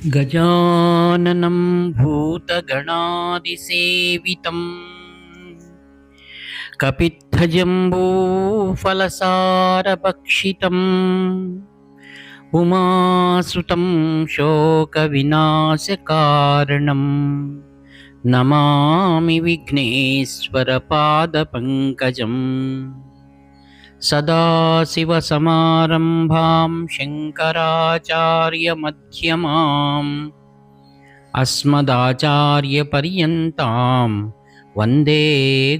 गजाननं भूतगणादिसेवितं कपित्थजम्बूफलसारभक्षितम् उमासुतं शोकविनाशकारणं नमामि विघ्नेश्वरपादपङ्कजम्। सदाशिवसमारम्भां शङ्कराचार्यमध्यमाम् अस्मदाचार्यपर्यन्तां वन्दे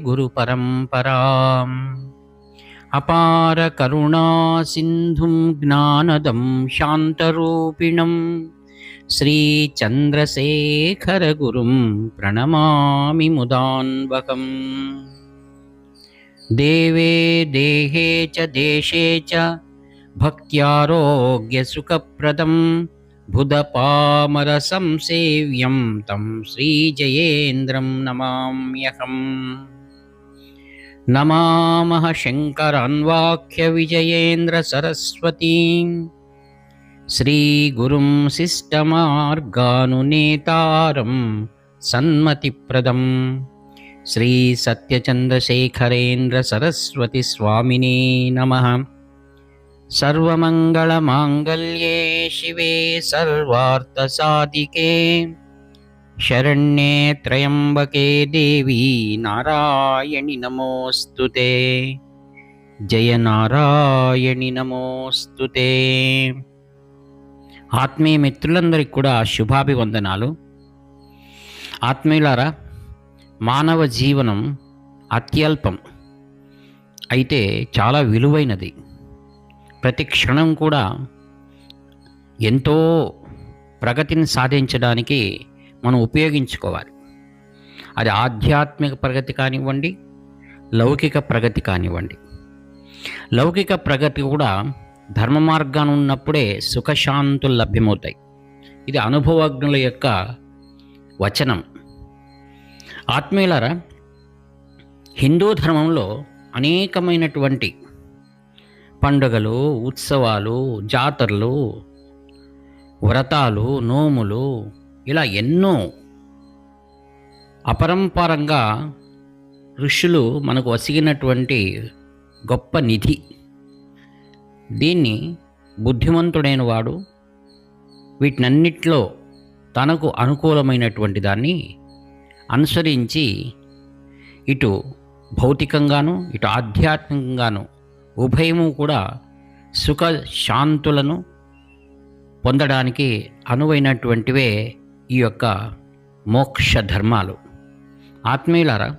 गुरुपरम्पराम्। अपारकरुणासिन्धुं ज्ञानदं शान्तरूपिणं श्रीचन्द्रशेखरगुरुं प्रणमामि मुदान्वकम्। देवे देहे च देशे च भक्त्यारोग्यसुखप्रदं बुधपामरसंसेव्यं तं श्रीजयेन्द्रं नमाम्यहम्। नमामः शङ्करान्वाख्यविजयेन्द्रसरस्वतीं श्रीगुरुं शिष्टमार्गानुनेतारं सन्मतिप्रदम् श्री सत्यचन्द्रशेखरेन्द्र सरस्वती स्वामिने नमः। सर्वमङ्गलमाङ्गल्ये शिवे सर्वार्थसाधिके शरण्ये त्र्यम्बके देवी नारायणि नमोऽस्तुते। जय नारायणि नमोऽस्तुते। ఆత్మీయ మిత్రులందరికీ కూడా శుభాభివందనాలు. ఆత్మీయులారా, మానవ జీవనం అత్యల్పం, అయితే చాలా విలువైనది. ప్రతి క్షణం కూడా ఎంతో ప్రగతిని సాధించడానికి మనం ఉపయోగించుకోవాలి. అది ఆధ్యాత్మిక ప్రగతి కానివ్వండి, లౌకిక ప్రగతి కానివ్వండి. లౌకిక ప్రగతి కూడా ధర్మ మార్గాన్ని ఉన్నప్పుడే సుఖశాంతులు లభ్యమవుతాయి. ఇది అనుభవజ్ఞుల యొక్క వచనం. ఆత్మీయులారా, హిందూ ధర్మంలో అనేకమైనటువంటి పండుగలు, ఉత్సవాలు, జాతరలు, వ్రతాలు, నోములు, ఇలా ఎన్నో అపరంపరంగా ఋషులు మనకు వసిగినటువంటి గొప్ప నిధి. దీన్ని బుద్ధిమంతుడైన వాడు వీటినన్నిట్లో తనకు అనుకూలమైనటువంటి దాన్ని అనుసరించి ఇటు భౌతికంగాను ఇటు ఆధ్యాత్మికంగాను ఉభయము కూడా సుఖ శాంతులను పొందడానికి అనువైనటువంటివే ఈ యొక్క మోక్ష ధర్మాలు. ఆత్మీయులారా,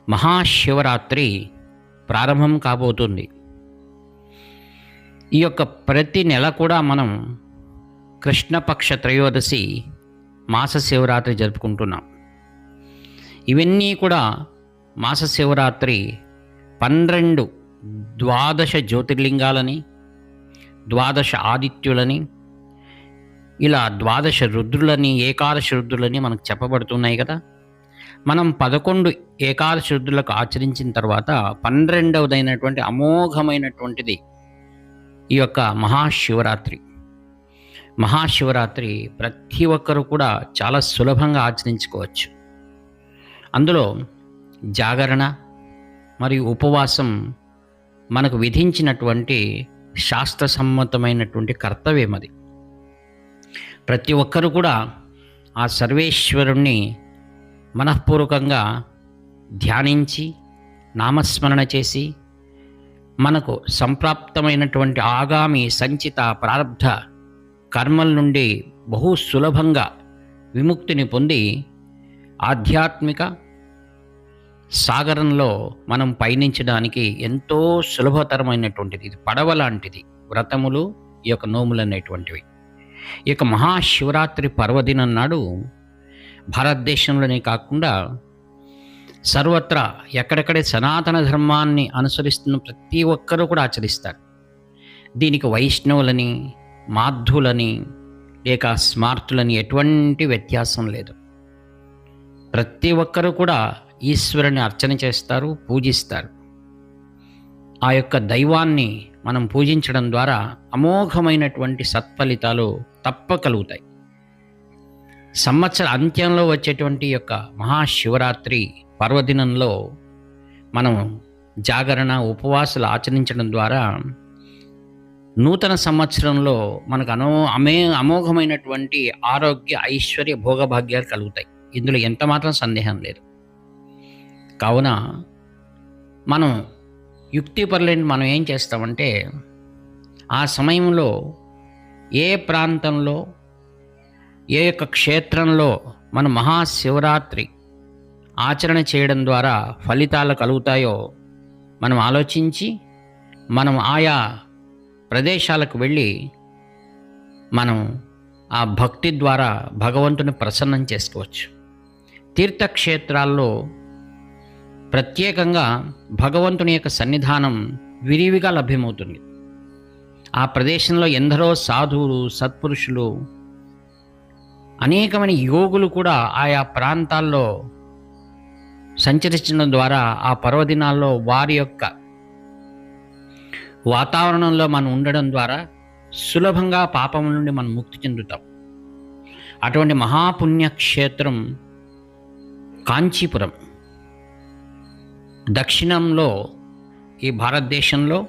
మహాశివరాత్రి ప్రారంభం కాబోతుంది. ఈ యొక్క ప్రతి నెల కూడా మనం కృష్ణపక్ష త్రయోదశి మాస శివరాత్రి జరుపుకుంటున్నాం. ఇవన్నీ కూడా మాస శివరాత్రి 12 ద్వాదశ జ్యోతిర్లింగాలని, ద్వాదశ ఆదిత్యులని, ఇలా ద్వాదశ రుద్రులని, ఏకాదశ రుద్రులని మనకు చెప్పబడుతున్నాయి కదా. మనం 11 ఏకాదశ రుద్రులకు ఆచరించిన తర్వాత 12వదైనటువంటి అమోఘమైనటువంటిది ఈ యొక్క మహాశివరాత్రి. మహాశివరాత్రి ప్రతి ఒక్కరూ కూడా చాలా సులభంగా ఆచరించుకోవచ్చు. అందులో జాగరణ మరియు ఉపవాసం మనకు విధించినటువంటి శాస్త్రసమ్మతమైనటువంటి కర్తవ్యం అది. ప్రతి ఒక్కరూ కూడా ఆ సర్వేశ్వరుణ్ణి మనఃపూర్వకంగా ధ్యానించి నామస్మరణ చేసి మనకు సంప్రాప్తమైనటువంటి ఆగామి సంచిత ప్రారబ్ధ కర్మల నుండి బహు సులభంగా విముక్తిని పొంది ఆధ్యాత్మిక సాగరంలో మనం పయనించడానికి ఎంతో సులభతరమైనటువంటిది. ఇది పడవ లాంటిది వ్రతములు, ఈ యొక్క నోములు అనేటువంటివి. ఈ యొక్క మహాశివరాత్రి పర్వదినం నాడు భారతదేశంలోనే కాకుండా సర్వత్రా ఎక్కడెక్కడే సనాతన ధర్మాన్ని అనుసరిస్తున్న ప్రతి ఒక్కరూ కూడా ఆచరిస్తారు. దీనికి వైష్ణవులని, మాధ్వులని, లేక స్మార్తులని ఎటువంటి వ్యత్యాసం లేదు. ప్రతి ఒక్కరూ కూడా ఈశ్వరుని అర్చన చేస్తారు, పూజిస్తారు. ఆ యొక్క దైవాన్ని మనం పూజించడం ద్వారా అమోఘమైనటువంటి సత్ఫలితాలు తప్ప కలుగుతాయి. సంవత్సర అంత్యంలో వచ్చేటువంటి యొక్క మహాశివరాత్రి పర్వదినంలో మనం జాగరణ ఉపవాసాలు ఆచరించడం ద్వారా నూతన సంవత్సరంలో మనకు అమోఘమైనటువంటి ఆరోగ్య ఐశ్వర్య భోగభాగ్యాలు కలుగుతాయి. ఇందులో ఎంత మాత్రం సందేహం లేదు. కావున మనం యుక్తిపరులైన మనం ఏం చేస్తామంటే, ఆ సమయంలో ఏ ప్రాంతంలో ఏ యొక్క క్షేత్రంలో మనం మహాశివరాత్రి ఆచరణ చేయడం ద్వారా ఫలితాలు కలుగుతాయో మనం ఆలోచించి మనం ఆయా ప్రదేశాలకు వెళ్ళి మనం ఆ భక్తి ద్వారా భగవంతుని ప్రసన్నం చేసుకోవచ్చు. తీర్థక్షేత్రాల్లో ప్రత్యేకంగా భగవంతుని యొక్క సన్నిధానం విరివిగా లభ్యమవుతుంది. ఆ ప్రదేశంలో ఎందరో సాధువులు, సత్పురుషులు, అనేకమైన యోగులు కూడా ఆయా ప్రాంతాల్లో సంచరించడం ద్వారా ఆ పర్వదినాల్లో వారి యొక్క వాతావరణంలో మనం ఉండడం ద్వారా సులభంగా పాపం నుండి మనం ముక్తి చెందుతాం. అటువంటి మహాపుణ్యక్షేత్రం కాంచీపురం. దక్షిణంలో ఈ భారతదేశంలో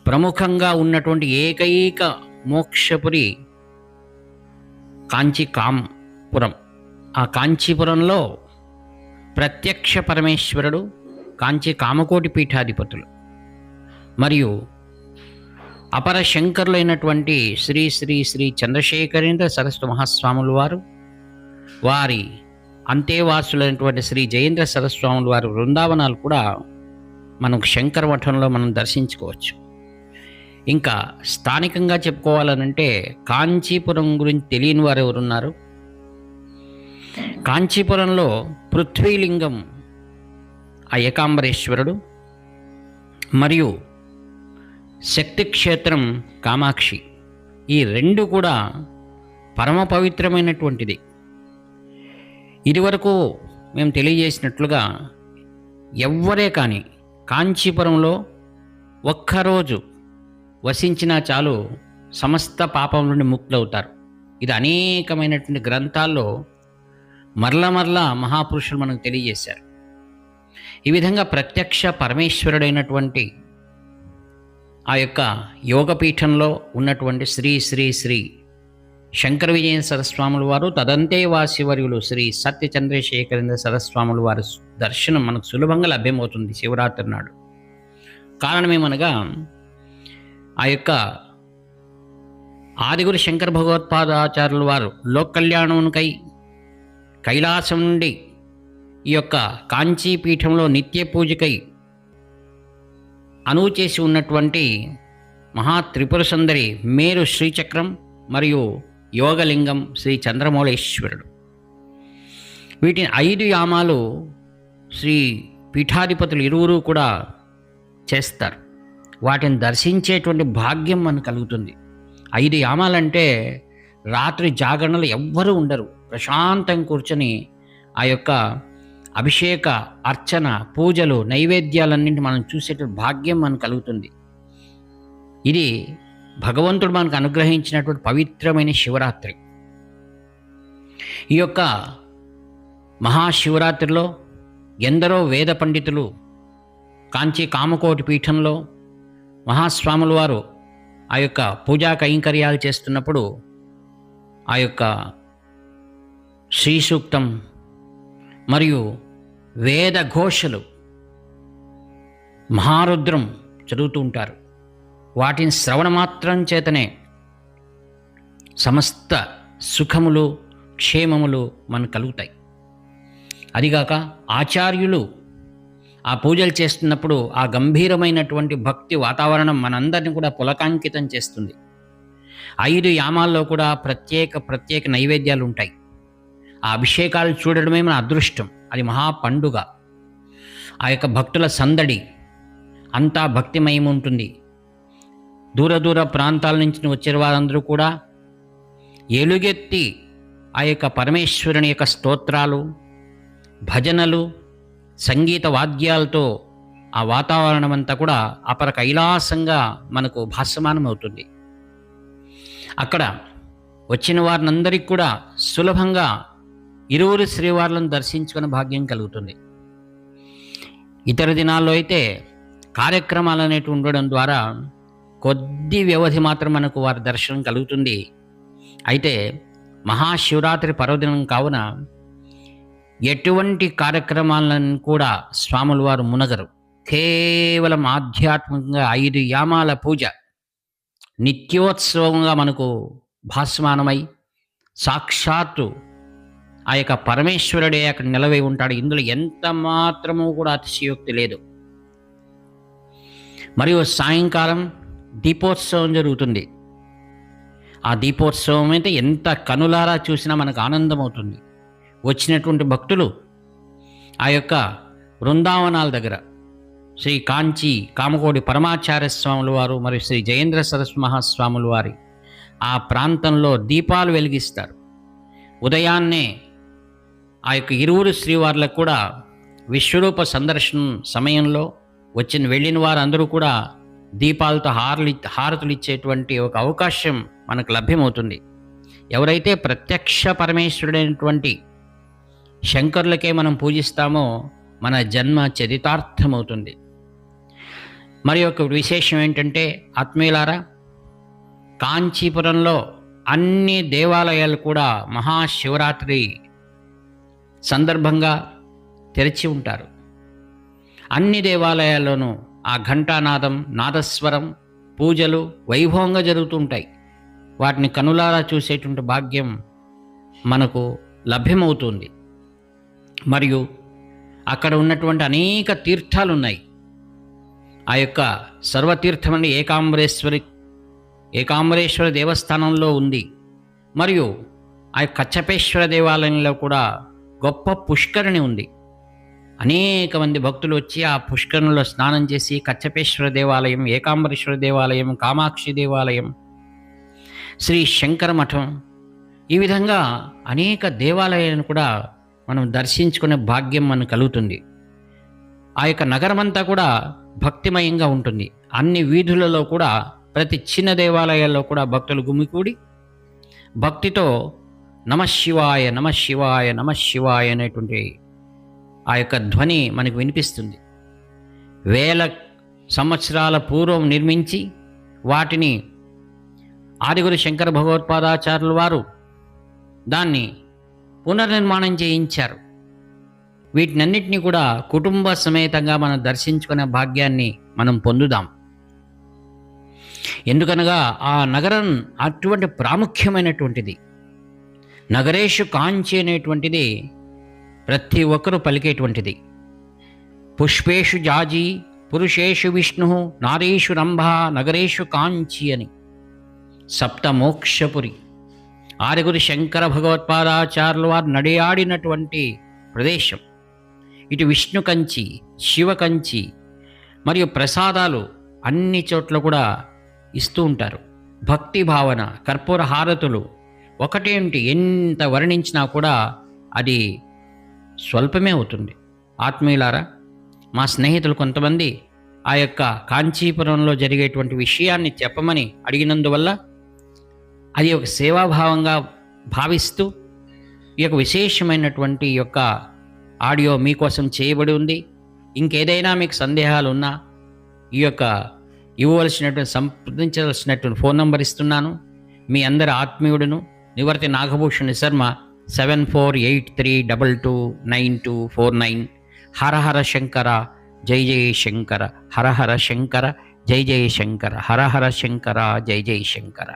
ప్రముఖంగా ఉన్నటువంటి ఏకైక మోక్షపురి కాంచీపురం. ఆ కాంచీపురంలో ప్రత్యక్ష పరమేశ్వరుడు, కాంచీ కామకోటి పీఠాధిపతులు మరియు అపర శంకరులైనటువంటి శ్రీ శ్రీ శ్రీ చంద్రశేఖరేంద్ర సరస్వతి మహాస్వాముల వారు, వారి అంతేవాసులైనటువంటి శ్రీ జయేంద్ర సరస్వాముల వారి బృందావనాలు కూడా మనం శంకర మఠంలో మనం దర్శించుకోవచ్చు. ఇంకా స్థానికంగా చెప్పుకోవాలనంటే కాంచీపురం గురించి తెలియని వారు ఎవరున్నారు? కాంచీపురంలో పృథ్వీలింగం ఆ ఏకాంబరేశ్వరుడు మరియు శక్తి క్షేత్రం కామాక్షి, ఈ రెండు కూడా పరమ పవిత్రమైనటువంటిది. ఇదివరకు మేము తెలియజేసినట్లుగా ఎవ్వరే కానీ కాంచీపురంలో ఒక్కరోజు వసించినా చాలు సమస్త పాపం నుండి ముక్తులవుతారు. ఇది అనేకమైనటువంటి గ్రంథాల్లో మరలా మహాపురుషులు మనకు తెలియజేశారు. ఈ విధంగా ప్రత్యక్ష పరమేశ్వరుడైనటువంటి ఆ యొక్క యోగపీఠంలో ఉన్నటువంటి శ్రీ శ్రీ శ్రీ శంకర విజయ సరస్వాముల వారు, తదంతే వాసివర్యులు శ్రీ సత్య చంద్రశేఖరేంద్ర సరస్వాముల వారి దర్శనం మనకు సులభంగా లభ్యమవుతుంది శివరాత్రి నాడు. కారణమేమనగా ఆ యొక్క ఆదిగురు శంకర భగవత్పాదాచార్యుల వారు లోక కళ్యాణమునకై కైలాసం నుండి ఈ యొక్క కాంచీపీఠంలో నిత్య పూజకై అనువు చేసి ఉన్నటువంటి మహా త్రిపుర సుందరి మేరు శ్రీచక్రం మరియు యోగలింగం శ్రీ చంద్రమౌళేశ్వరుడు, వీటిని 5 యామాలు శ్రీ పీఠాధిపతులు ఇరువురు కూడా చేస్తారు. వాటిని దర్శించేటువంటి భాగ్యం మనకు కలుగుతుంది. 5 యామాలంటే రాత్రి జాగరణలు ఎవ్వరూ ఉండరు. ప్రశాంతం కూర్చొని ఆ యొక్క అభిషేక, అర్చన, పూజలు, నైవేద్యాలన్నింటి మనం చూసేటువంటి భాగ్యం మనకు కలుగుతుంది. ఇది భగవంతుడు మనకు అనుగ్రహించినటువంటి పవిత్రమైన శివరాత్రి. ఈ యొక్క మహాశివరాత్రిలో ఎందరో వేద పండితులు కాంచీ కామకోటి పీఠంలో మహాస్వాముల వారు ఆ యొక్క పూజా కైంకర్యాలు చేస్తున్నప్పుడు ఆ యొక్క శ్రీ సూక్తం మరియు వేద ఘోషలు, మహారుద్రం చదువుతూ ఉంటారు. వాటిని శ్రవణ మాత్రం చేతనే సమస్త సుఖములు, క్షేమములు మనకు కలుగుతాయి. అదిగాక ఆచార్యులు ఆ పూజలు చేస్తున్నప్పుడు ఆ గంభీరమైనటువంటి భక్తి వాతావరణం మనందరినీ కూడా పులకాంకితం చేస్తుంది. 5 యామాల్లో కూడా ప్రత్యేక నైవేద్యాలు ఉంటాయి. ఆ అభిషేకాలు చూడడమే మన అదృష్టం. అది మహా పండుగ. ఆ యొక్క భక్తుల సందడి అంతా భక్తిమయం ఉంటుంది. దూర ప్రాంతాల నుంచి వచ్చిన వారందరూ కూడా ఎలుగెత్తి ఆ యొక్క పరమేశ్వరుని యొక్క స్తోత్రాలు, భజనలు, సంగీత వాద్యాలతో ఆ వాతావరణం అంతా కూడా అపర కైలాసంగా మనకు భాసమానం అవుతుంది. అక్కడ వచ్చిన వారినందరికీ కూడా సులభంగా ఇరువురు శ్రీవార్లను దర్శించుకునే భాగ్యం కలుగుతుంది. ఇతర దినాల్లో అయితే కార్యక్రమాలు అనేవి ఉండడం ద్వారా కొద్ది వ్యవధి మాత్రం మనకు వారి దర్శనం కలుగుతుంది. అయితే మహాశివరాత్రి పర్వదినం కావున ఎటువంటి కార్యక్రమాలను కూడా స్వాముల వారు మునగరు. కేవలం ఆధ్యాత్మికంగా 5 యామాల పూజ నిత్యోత్సవంగా మనకు భాసమానమై సాక్షాత్తు ఆ యొక్క పరమేశ్వరుడే అక్కడ నిలవై ఉంటాడు. ఇందులో ఎంత మాత్రము కూడా అతిశయోక్తి లేదు. మరియు సాయంకాలం దీపోత్సవం జరుగుతుంది. ఆ దీపోత్సవం అయితే ఎంత కనులారా చూసినా మనకు ఆనందం అవుతుంది. వచ్చినటువంటి భక్తులు ఆ యొక్క బృందావనాల దగ్గర శ్రీ కాంచీ కామకోటి పరమాచార్య స్వాముల వారు మరియు శ్రీ జయేంద్ర సరస్వతి మహాస్వాముల వారి ఆ ప్రాంతంలో దీపాలు వెలిగిస్తారు. ఉదయాన్నే ఆ యొక్క ఇరువురు శ్రీవార్లకు కూడా విశ్వరూప సందర్శనం సమయంలో వెళ్ళిన వారందరూ కూడా దీపాలతో హారతులు ఇచ్చేటువంటి ఒక అవకాశం మనకు లభ్యమవుతుంది. ఎవరైతే ప్రత్యక్ష పరమేశ్వరుడైనటువంటి శంకరులకే మనం పూజిస్తామో మన జన్మ చరితార్థమవుతుంది. మరి ఒక విశేషం ఏంటంటే ఆత్మీయులారా, కాంచీపురంలో అన్ని దేవాలయాలు కూడా మహాశివరాత్రి సందర్భంగా తెరిచి ఉంటారు. అన్ని దేవాలయాల్లోనూ ఆ ఘంటానాదం, నాదస్వరం, పూజలు వైభవంగా జరుగుతూ ఉంటాయి. వాటిని కనులారా చూసేటువంటి భాగ్యం మనకు లభ్యమవుతుంది. మరియు అక్కడ ఉన్నటువంటి అనేక తీర్థాలు ఉన్నాయి. ఆ యొక్క సర్వతీర్థమని ఏకాంబరేశ్వర దేవస్థానంలో ఉంది. మరియు ఆ కచ్చపేశ్వర దేవాలయంలో కూడా గొప్ప పుష్కరిణి ఉంది. అనేక మంది భక్తులు వచ్చి ఆ పుష్కరిణిలో స్నానం చేసి కచ్చపేశ్వర దేవాలయం, ఏకాంబరేశ్వర దేవాలయం, కామాక్షి దేవాలయం, శ్రీ శంకర మఠం, ఈ విధంగా అనేక దేవాలయాలను కూడా మనం దర్శించుకునే భాగ్యం మనకు కలుగుతుంది. ఆ యొక్క నగరమంతా కూడా భక్తిమయంగా ఉంటుంది. అన్ని వీధులలో కూడా ప్రతి చిన్న దేవాలయాల్లో కూడా భక్తులు గుమికూడి భక్తితో నమశివాయ నమశివాయ నమశివాయ అనేటువంటి ఆ యొక్క ధ్వని మనకు వినిపిస్తుంది. వేల సంవత్సరాల పూర్వం నిర్మించి వాటిని ఆదిగురు శంకర భగవత్పాదాచార్యుల వారు దాన్ని పునర్నిర్మాణం చేయించారు. వీటినన్నిటినీ కూడా కుటుంబ సమేతంగా మనం దర్శించుకునే భాగ్యాన్ని మనం పొందుదాం. ఎందుకనగా ఆ నగరం అటువంటి ప్రాముఖ్యమైనటువంటిది. నగరేషు కాంచి అనేటువంటిది ప్రతి ఒక్కరూ పలికేటువంటిది. పుష్పేషు జాజి పురుషేషు విష్ణు నారీషు రంభ నగరేషు కాంచి అని సప్తమోక్షపురి ఆరుగురు శంకర భగవత్పాదాచార్యుల వారు నడియాడినటువంటి ప్రదేశం. ఇటు విష్ణు కంచి, శివ కంచి మరియు ప్రసాదాలు అన్ని చోట్ల కూడా ఇస్తూ ఉంటారు. భక్తి భావన, కర్పూర హారతులు ఒకటేంటి ఎంత వర్ణించినా కూడా అది స్వల్పమే అవుతుంది. ఆత్మీయులారా, మా స్నేహితులు కొంతమంది ఆ యొక్క కాంచీపురంలో జరిగేటువంటి విషయాన్ని చెప్పమని అడిగినందువల్ల అది ఒక సేవాభావంగా భావిస్తూ ఈ యొక్క విశేషమైనటువంటి యొక్క ఆడియో మీకోసం చేయబడి ఉంది. ఇంకేదైనా మీకు సందేహాలు ఉన్నా ఈ యొక్క సంప్రదించవలసినటువంటి ఫోన్ నంబర్ ఇస్తున్నాను. మీ అందరి ఆత్మీయుడును నివర్తి నాగభూషణ్ శర్మ 7483229249. హర హర శంకర జై జయ శంకర, హర హర శంకర జై జయ శంకర, హర హర శంకర జై జయ శంకర.